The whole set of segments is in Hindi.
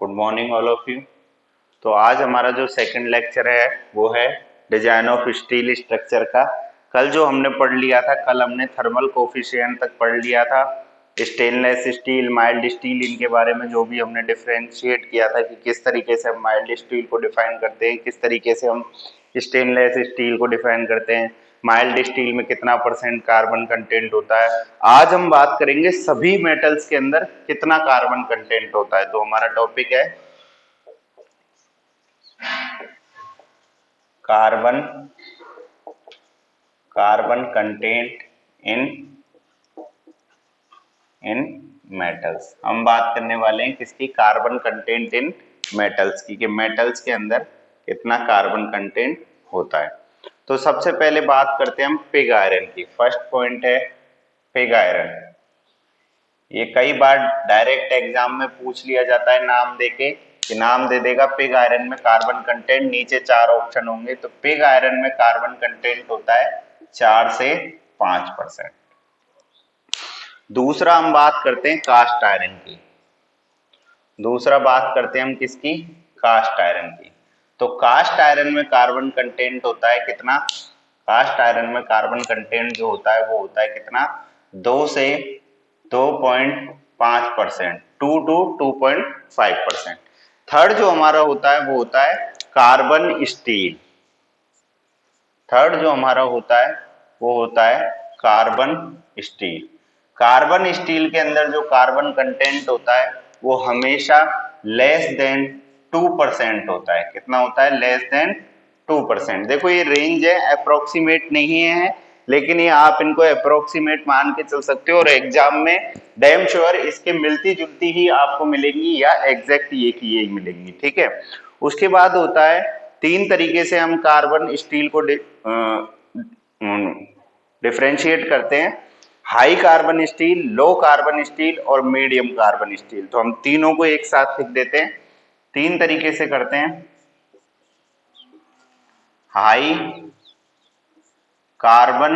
Good morning all of you. तो आज हमारा जो सेकंड लेक्चर है वो है डिजाइन ऑफ स्टील स्ट्रक्चर का। कल जो हमने पढ़ लिया था, कल हमने थर्मल कोफिशिएंट तक पढ़ लिया था। स्टेनलेस स्टील, माइल्ड स्टील, इनके बारे में जो भी हमने डिफरेंशिएट किया था कि किस तरीके से हम माइल्ड स्टील को डिफाइन करते हैं, किस तरीके से हम स्टेनलेस स्टील को डिफाइन करते हैं, माइल्ड स्टील में कितना परसेंट कार्बन कंटेंट होता है। आज हम बात करेंगे सभी मेटल्स के अंदर कितना कार्बन कंटेंट होता है। तो हमारा टॉपिक है carbon carbon content in metals. हम बात करने वाले हैं किसकी? कार्बन कंटेंट इन मेटल्स की, कि मेटल्स के अंदर कितना कार्बन कंटेंट होता है। तो सबसे पहले बात करते हैं हम पिग आयरन की। फर्स्ट पॉइंट है पिग आयरन। ये कई बार डायरेक्ट एग्जाम में पूछ लिया जाता है नाम देके, कि नाम दे देगा पिग आयरन में कार्बन कंटेंट, नीचे 4 ऑप्शन होंगे। तो पिग आयरन में कार्बन कंटेंट होता है 4 से 5%। दूसरा हम बात करते हैं कास्ट आयरन की। दूसरा बात करते हैं हम किसकी? कास्ट आयरन की। तो कास्ट आयरन में कार्बन कंटेंट होता है कितना? कास्ट आयरन में कार्बन कंटेंट जो होता है वो होता है कितना? 2 से 2.5%, 2 to 2.5%। थर्ड जो हमारा होता है वो होता है कार्बन स्टील। थर्ड जो हमारा होता है वो होता है कार्बन स्टील। कार्बन स्टील के अंदर जो कार्बन कंटेंट होता है वो हमेशा लेस देन 2% होता है। कितना होता है? Less than 2%। देखो ये रेंज है, अप्रोक्सीमेट नहीं है, लेकिन ये आप इनको अप्रोक्सीमेट मान के चल सकते हो और एग्जाम में डैम श्योर इसके मिलती जुलती ही आपको मिलेंगी या एग्जैक्ट ये की यही मिलेंगी। ठीक है। उसके बाद होता है 3 तरीके से हम कार्बन स्टील को डिफरेंशिएट करते हैं: high carbon steel, low carbon steel और मीडियम कार्बन स्टील। तो हम तीनों को एक साथ लिख देते हैं। 3 तरीके से करते हैं: हाई कार्बन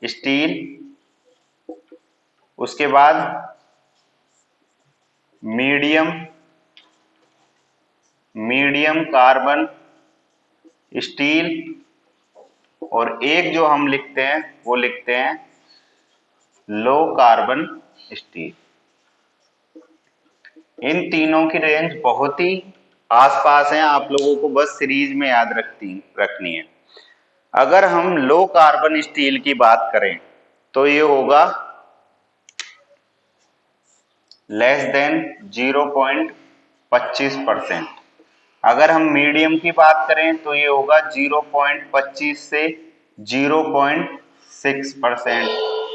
स्टील, उसके बाद मीडियम कार्बन स्टील, और एक जो हम लिखते हैं वो लिखते हैं लो कार्बन स्टील। इन तीनों की रेंज बहुत ही आसपास है, आप लोगों को बस सीरीज में याद रखनी है। अगर हम लो कार्बन स्टील की बात करें तो ये होगा लेस देन 0.25%। अगर हम मीडियम की बात करें तो ये होगा 0.25 से 0.6%,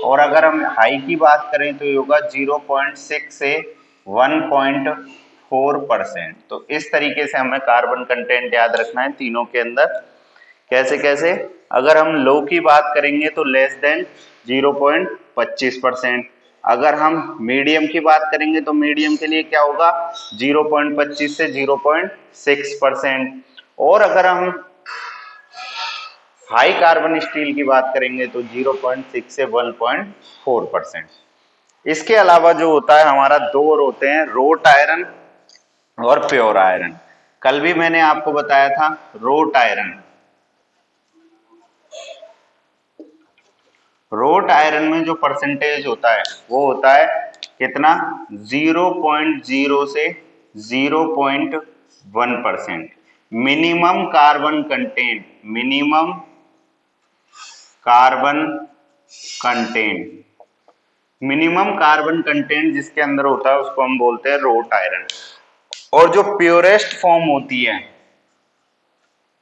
और अगर हम हाई की बात करें तो ये होगा 0.6 से 1.4%। तो इस तरीके से हमें कार्बन कंटेंट याद रखना है तीनों के अंदर। कैसे कैसे? अगर हम लो की बात करेंगे तो लेस देन 0.25%। अगर हम मीडियम की बात करेंगे तो मीडियम के लिए क्या होगा? 0.25 से 0.6%। और अगर हम हाई कार्बन स्टील की बात करेंगे तो 0.6 से 1.4%। इसके अलावा जो होता है हमारा 2 और होते हैं, रोट आयरन और प्योर आयरन। कल भी मैंने आपको बताया था रोट आयरन। रोट आयरन में जो परसेंटेज होता है वो होता है कितना? 0.0 से 0.1%। मिनिमम कार्बन कंटेंट जिसके अंदर होता है उसको हम बोलते हैं रोट आयरन। और जो प्योरेस्ट फॉर्म होती है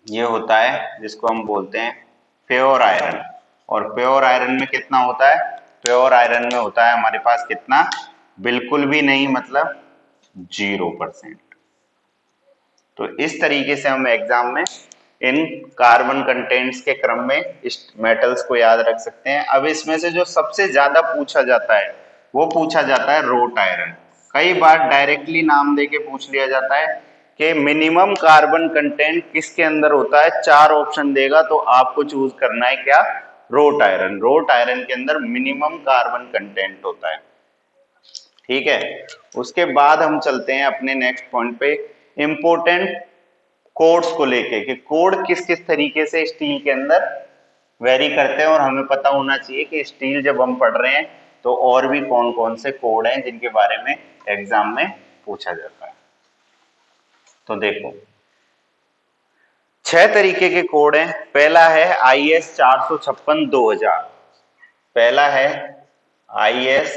ये होता है जिसको हम बोलते हैं प्योर आयरन। और प्योर आयरन में कितना होता है? प्योर आयरन में होता है हमारे पास कितना? बिल्कुल भी नहीं, मतलब 0%। तो इस तरीके से हम एग्जाम में इन कार्बन कंटेंट्स के क्रम में इस मेटल्स को याद रख सकते हैं। अब इसमें से जो सबसे ज्यादा पूछा जाता है वो पूछा जाता है रोट आयरन। कई बार डायरेक्टली नाम देके पूछ लिया जाता है कि मिनिमम कार्बन कंटेंट किसके अंदर होता है। 4 ऑप्शन देगा तो आपको चूज करना है क्या? Road iron. रोट आयरन के अंदर मिनिमम कार्बन कंटेंट होता है। ठीक है। उसके बाद हम चलते हैं अपने नेक्स्ट पॉइंट पे, इंपॉर्टेंट कोड्स को लेके कि कोड किस किस तरीके से स्टील के अंदर वेरी करते हैं, और हमें पता होना चाहिए कि स्टील जब हम पढ़ रहे हैं तो और भी कौन कौन से कोड हैं जिनके बारे में एग्जाम में पूछा जाता है। तो देखो 6 तरीके के कोड हैं। पहला है IS 456/2000। पहला है IS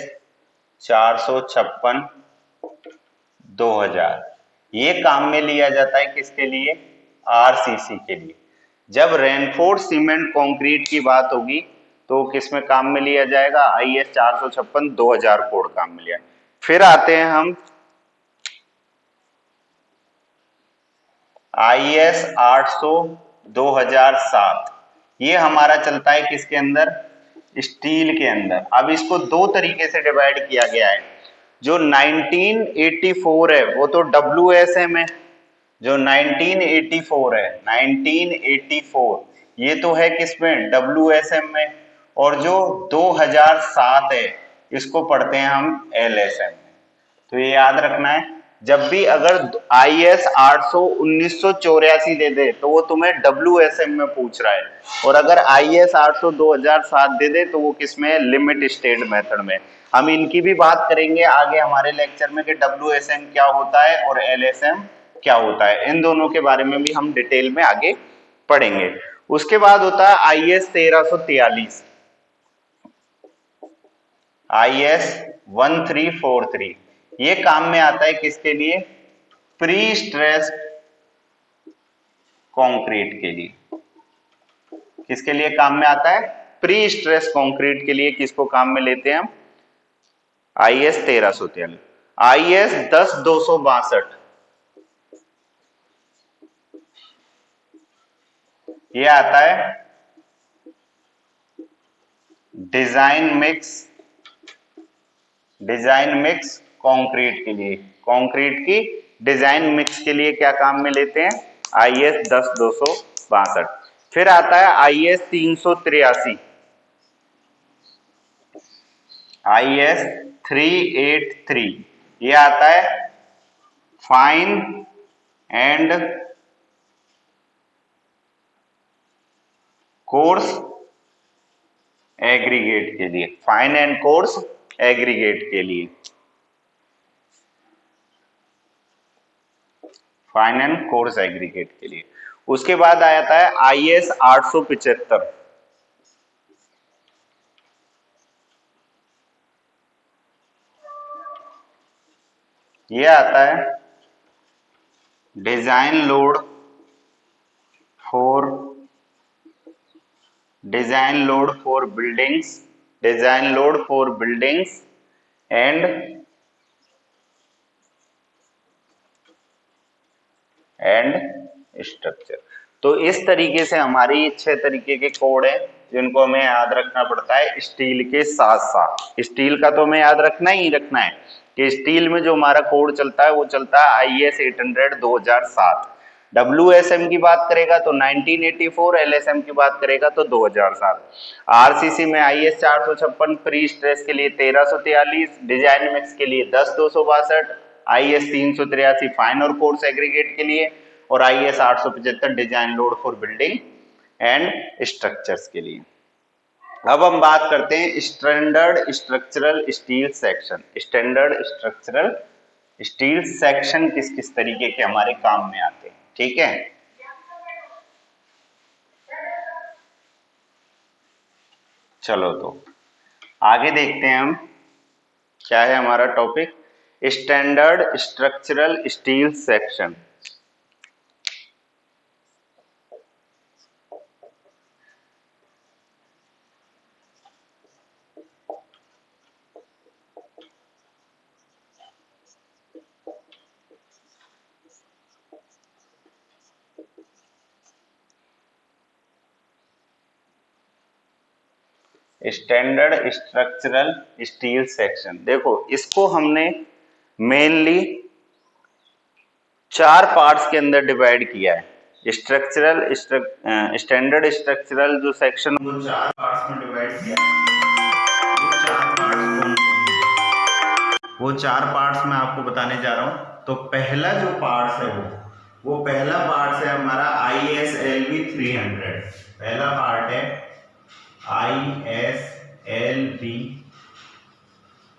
456/2000। ये काम में लिया जाता है किसके लिए? RCC के लिए। जब रेनफोर्स सीमेंट कंक्रीट की बात होगी तो किस में काम में लिया जाएगा? IS 456/2000 कोड काम में लिया। फिर आते हैं हम IS 800/2007। ये हमारा चलता है किसके अंदर? स्टील के अंदर। अब इसको दो तरीके से डिवाइड किया गया है। जो 1984 है वो तो WSM है। जो 1984 है 1984 ये तो है किसमें? WSM में। और जो 2007 है इसको पढ़ते हैं हम LSM में। तो ये याद रखना है, जब भी अगर IS 800 1984 दे दे तो वो तुम्हें WSM में पूछ रहा है, और अगर IS 800 2007 दे दे तो वो किसमें है? लिमिट स्टेट मेथड में। हम इनकी भी बात करेंगे आगे हमारे लेक्चर में कि WSM क्या होता है और LSM क्या होता है। इन दोनों के बारे में भी हम डिटेल में आगे पढ़ेंगे। उसके बाद होता है IS 1343, IS 1343। ये काम में आता है किसके लिए? प्री स्ट्रेस्ड कंक्रीट के लिए। किसके लिए काम में आता है? प्री स्ट्रेस कंक्रीट के लिए। किसको काम में लेते हैं हम? IS 1343। IS 10262 ये आता है डिजाइन मिक्स कंक्रीट के लिए। कंक्रीट की डिजाइन मिक्स के लिए क्या काम में लेते हैं? IS 10262। फिर आता है IS 383, IS 383। ये आता है फाइन एंड कोर्स एग्रीगेट के लिए। फाइन एंड कोर्स एग्रीगेट के लिए। फाइन एंड कोर्स एग्रीगेट के लिए। उसके बाद आता है IS 875। ये आता है design load for buildings and structure. तो इस तरीके से हमारी 6 तरीके के कोड हैं जिनको हमें याद रखना पड़ता है स्टील के साथ साथ। स्टील का तो हमें याद रखना ही रखना है कि स्टील में जो हमारा कोड चलता है वो चलता है IS 800/2007। WSM की बात करेगा तो 1984, LSM की बात करेगा तो 2007। RCC में IS 456 प्री स्ट्रेस के लिए 1343, डिजाइन मिक्स के लिए 10262, IS 383 फाइन और कोर्स एग्रीगेट के लिए, और IS 875 design load for building and structures के लिए। अब हम बात करते हैं standard structural steel section. Standard structural steel section किस किस तरीके के हमारे काम में आते हैं, ठीक है। चलो तो आगे देखते हैं हम क्या है हमारा topic, standard structural steel section. Standard structural steel section, देखो इसको हमने मेनली 4 पार्ट्स के अंदर डिवाइड किया है। स्टैंडर्ड स्ट्रक्चरल जो सेक्शन वो 4 पार्ट्स में डिवाइड किया है। वो 4 पार्ट्स कौन कौन से? वो 4 पार्ट्स मैं आपको बताने जा रहा हूँ। तो पहला जो पार्ट्स है वो पहला पार्ट्स है हमारा ISLV 300। पहला पार्ट है ISLV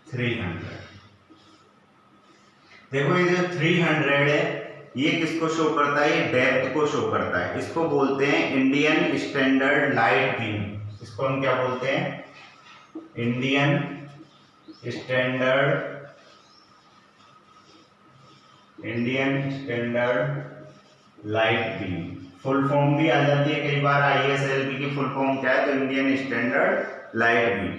300। देखो ये जो 300 है ये किसको शो करता है? ये डेप्थ को शो करता है। इसको बोलते हैं इंडियन स्टैंडर्ड लाइट बीम। इसको हम क्या बोलते हैं? Indian standard light beam. Full form भी आ जाती है कई बार। ISLB की फुल फॉर्म क्या है? तो इंडियन स्टैंडर्ड लाइट बीम।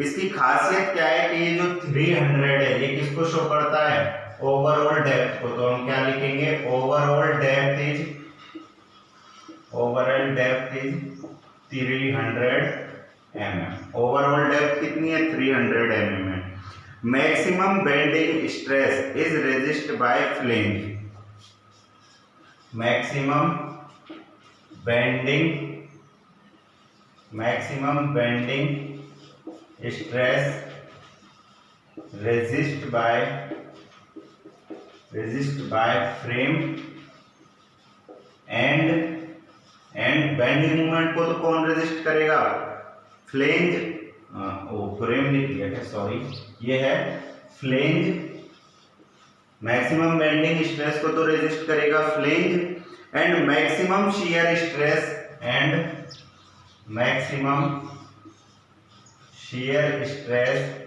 इसकी खासियत क्या है कि ये जो 300 है ये किसको शो करता है? ओवरऑल डेप्थ को। तो हम क्या लिखेंगे? Overall depth is 300 mm। Overall depth कितनी है? 300 mm है। Maximum bending stress is resist by flange. Maximum bending stress resist by frame and bending movement को तो कौन रेजिस्ट करेगा? फ्लेंज। फ्रेम लिख लिया था, सॉरी, ये है फ्लेंज। मैक्सिमम बेंडिंग स्ट्रेस को तो रेजिस्ट करेगा flange and maximum shear stress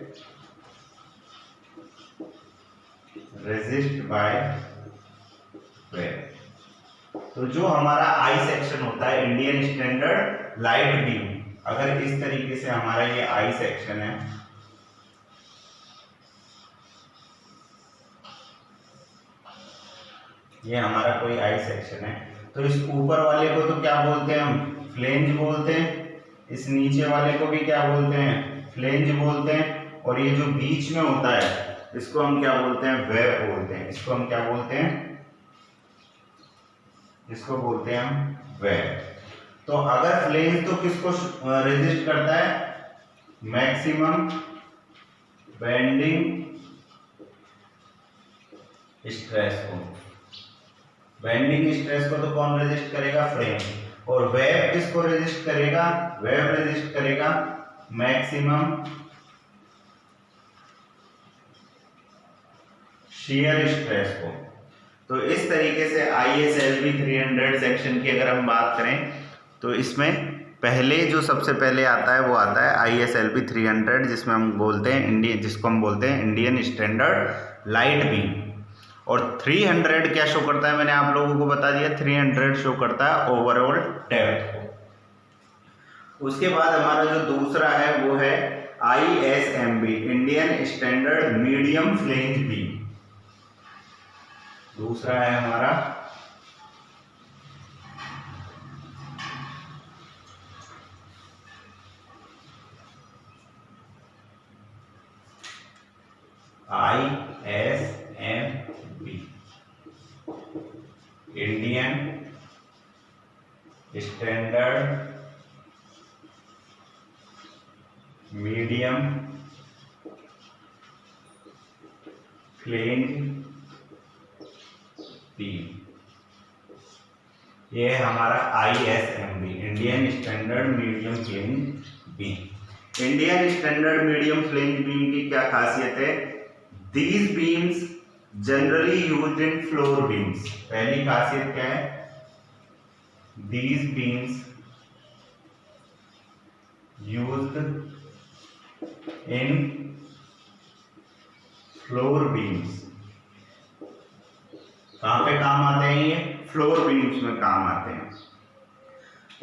resist by wave. तो जो हमारा आई सेक्शन होता है इंडियन स्टैंडर्ड लाइट बीम, अगर इस तरीके से हमारा ये आई सेक्शन है, ये हमारा कोई आई सेक्शन है, तो इस ऊपर वाले को तो क्या बोलते हैं हम? फ्लेंज बोलते हैं। इस नीचे वाले को भी क्या बोलते हैं? फ्लेंज बोलते हैं। और ये जो बीच में होता है इसको हम क्या बोलते हैं? वेव बोलते हैं। इसको हम क्या बोलते हैं? इसको बोलते हैं हम वेव। तो अगर फ्लेंज तो किसको रेजिस्ट करता है? मैक्सिमम बेंडिंग स्ट्रेस को। बेंडिंग स्ट्रेस को तो कौन रेजिस्ट करेगा? फ्लेंज। और वेव किसको रेजिस्ट करेगा? वेव रेजिस्ट करेगा मैक्सिमम शियर स्ट्रेस को। तो इस तरीके से ISLB 300 सेक्शन की अगर हम बात करें तो इसमें पहले जो सबसे पहले आता है वो आता है ISLB 300, जिसमें हम बोलते हैं जिसको हम बोलते हैं इंडियन स्टैंडर्ड लाइट बीम। और 300 क्या शो करता है? मैंने आप लोगों को बता दिया, 300 शो करता है ओवरऑल डेप्थ को। उसके बाद हमारा जो दूसरा है वो है ISMB, Indian standard medium flange beam. दूसरा है हमारा ISMB, Indian standard medium flange beam. ये है हमारा ISMB, Indian standard medium flange beam. Indian standard medium flange beam की क्या खासियत है? These beams generally used in floor beams। पहली खासियत क्या है? These beams used in floor beams। कहां पे काम आते हैं? ये फ्लोर बीम्स में काम आते हैं।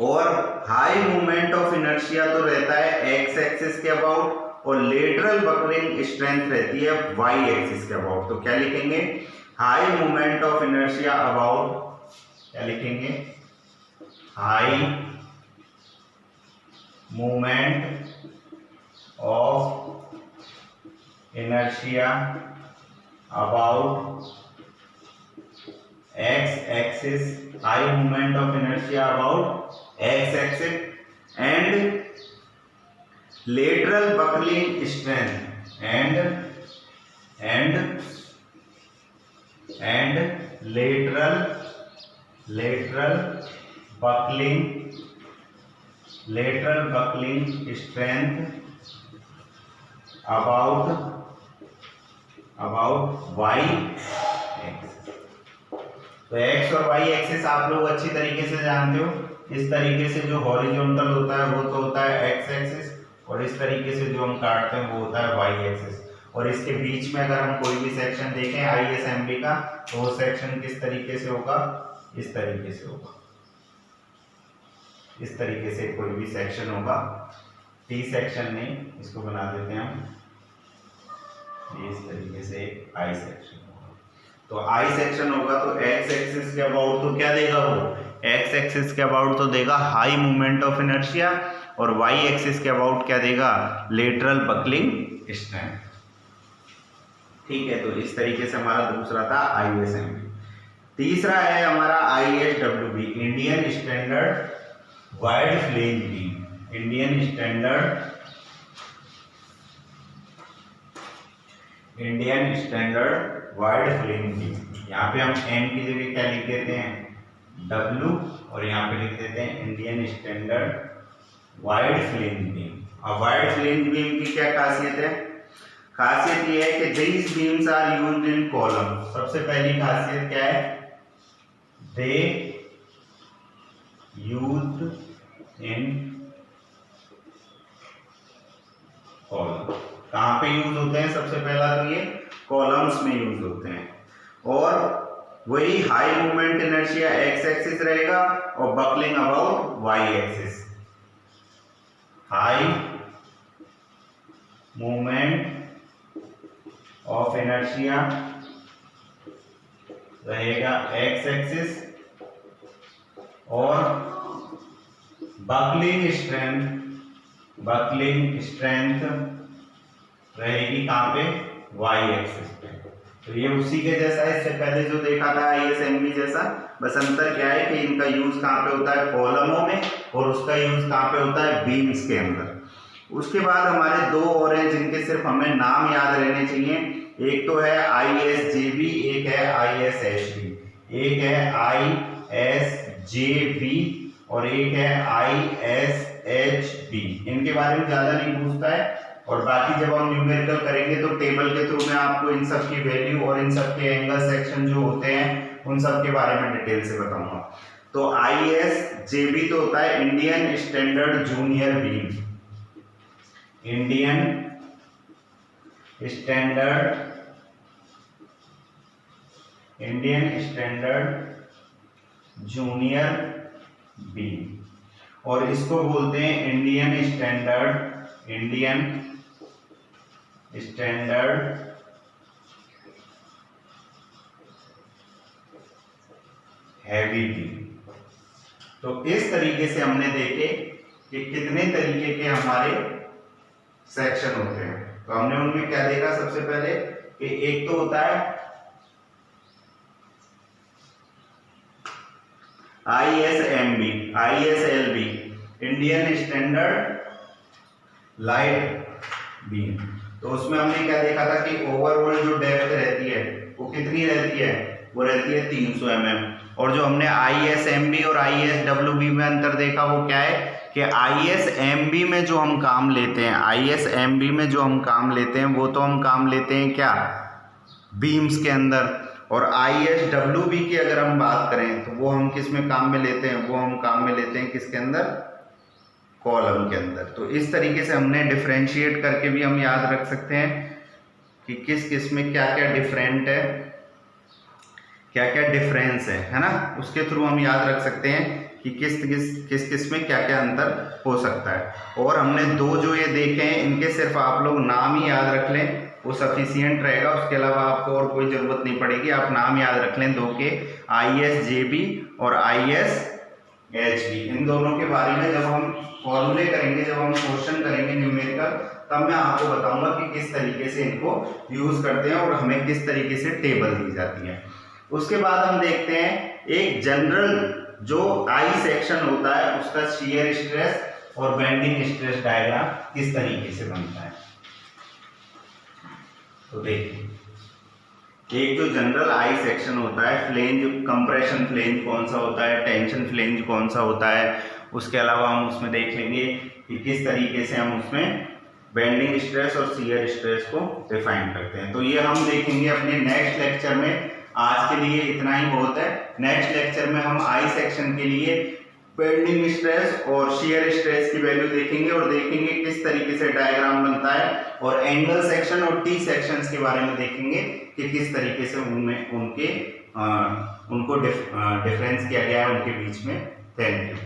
और हाई मूवमेंट ऑफ इनर्शिया तो रहता है एक्स एक्सिस के अबाउट, और लेटरल बकलिंग स्ट्रेंथ रहती है वाई एक्सिस के अबाउट। तो क्या लिखेंगे? High movement of inertia about, क्या लिखेंगे? High movement of inertia about x axis, high movement of inertia about x axis and lateral buckling strength and lateral buckling strength about y axis। तो x और y एक्सिस आप लोग अच्छी तरीके से जानते हो। इस तरीके से जो हॉरिजॉन्टल होता है वो तो होता है x एक्सिस, और इस तरीके से जो हम काटते हैं वो होता है y एक्सिस। और इसके बीच में अगर हम कोई भी सेक्शन देखें ISMB का, तो वो सेक्शन किस तरीके से होगा, इस तरीके से होगा। इस तरीके से कोई भी सेक्शन होगा, टी सेक्शन नहीं, इसको बना देते हैं हम, इस तरीके से आई सेक्शन होगा। तो आई सेक्शन होगा तो एक्स एक्सिस के अबाउट तो क्या देगा, वो एक्स एक्सिस के अबाउट तो देगा हाई मूवमेंट ऑफ इनर्शिया, और वाई एक्सिस के अबाउट क्या देगा, लेटरल बकलिंग स्ट्रेंथ। ठीक है, तो इस तरीके से हमारा दूसरा था ISMB। तीसरा है हमारा ISWB, Indian standard wide flange beam. Indian standard wide flange beam. यहाँ पे हम M की जगह क्या लिख देते हैं, W, और यहाँ पे लिख देते हैं Indian standard wide flange beam. अब वाइड फ्लेंज बीम की क्या खासियत है, खासियत ये है कि these beams are used in column. सबसे पहली खासियत क्या है, दे यूज्ड इन कॉलम। कहाँ पे यूज होते हैं, सबसे पहला तो ये कॉलम्स में यूज होते हैं, और वही high movement inertia X axis रहेगा और buckling about Y axis. High movement of inertia रहेगा एक्स एक्सिस, और बकलिंग स्ट्रेंथ रहेगी कहां पे, वाई एक्सिस पे। तो ये उसी के जैसा है, इससे पहले जो देखा था ISMB जैसा, बस अंतर क्या है कि इनका यूज कहां पे होता है, कॉलमों में, और उसका यूज कहां पे होता है, बीम्स के अंदर। उसके बाद हमारे दो और हैं जिनके सिर्फ हमें नाम याद रहने चाहिए। एक तो है ISJB, एक है ISHB। एक है ISJB और एक है ISHB। इनके बारे में ज्यादा नहीं पूछता है, और बाकी जब हम न्यूमेरिकल करेंगे तो टेबल के थ्रू में आपको इन सब की वैल्यू और इन सब के एंगल सेक्शन जो होते हैं उन सब के बारे में डिटेल से बताऊंगा। तो ISJB तो होता है Indian standard junior beam. Indian standard junior beam, और इसको बोलते हैं इंडियन स्टैंडर्ड हैवी बीम। तो इस तरीके से हमने देखे कि कितने तरीके के हमारे सेक्शन होते हैं। तो हमने उनमें क्या देखा, सबसे पहले कि एक तो होता है ISMB, ISLB, Indian standard light beam. तो उसमें हमने क्या देखा था कि ओवरऑल जो डेप्थ रहती है वो कितनी रहती है, वो रहती है 300 mm। और जो हमने ISMB और ISWB में अंतर देखा वो क्या है कि ISMB में जो हम काम लेते हैं, ISMB में जो हम काम लेते हैं वो तो हम काम लेते हैं क्या, बीम्स के अंदर, और ISWB की अगर हम बात करें तो वो हम किस में काम में लेते हैं, वो हम काम में लेते हैं किसके अंदर, कॉलम के अंदर। तो इस तरीके से हमने डिफरेंशिएट करके भी हम याद रख सकते हैं कि किस किस में क्या क्या डिफरेंट है, क्या क्या डिफरेंस है ना। उसके थ्रू हम याद रख सकते हैं कि किस में क्या क्या अंतर हो सकता है। और हमने दो जो ये देखे हैं इनके सिर्फ आप लोग नाम ही याद रख लें, वो सफिशियंट रहेगा। उसके अलावा आपको और कोई ज़रूरत नहीं पड़ेगी, आप नाम याद रख लें दो के, ISJB और ISHB। इन दोनों के बारे में जब हम फॉर्मूले करेंगे, जब हम क्वेश्चन करेंगे न्यूमेरिकल, तब मैं आपको बताऊंगा कि किस तरीके से इनको यूज करते हैं और हमें किस तरीके से टेबल दी जाती है। उसके बाद हम देखते हैं एक जनरल जो आई सेक्शन होता है उसका शियर स्ट्रेस और बेंडिंग स्ट्रेस डायग्राम किस तरीके से बनता है। तो देखिए एक जो जनरल आई सेक्शन होता है, फ्लेंज कंप्रेशन फ्लेंज कौन सा होता है, टेंशन फ्लेंज कौन सा होता है, उसके अलावा हम उसमें देख लेंगे कि किस तरीके से हम उसमें बेंडिंग स्ट्रेस और शियर स्ट्रेस को डिफाइन करते हैं। तो ये हम देखेंगे अपने नेक्स्ट लेक्चर में। आज के लिए इतना ही बहुत है। नेक्स्ट लेक्चर में हम आई सेक्शन के लिए बेंडिंग स्ट्रेस और शियर स्ट्रेस की वैल्यू देखेंगे और देखेंगे किस तरीके से डायग्राम बनता है, और एंगल सेक्शन और टी सेक्शंस के बारे में देखेंगे कि किस तरीके से उनको डिफरेंस किया गया है उनके बीच में। Thank you.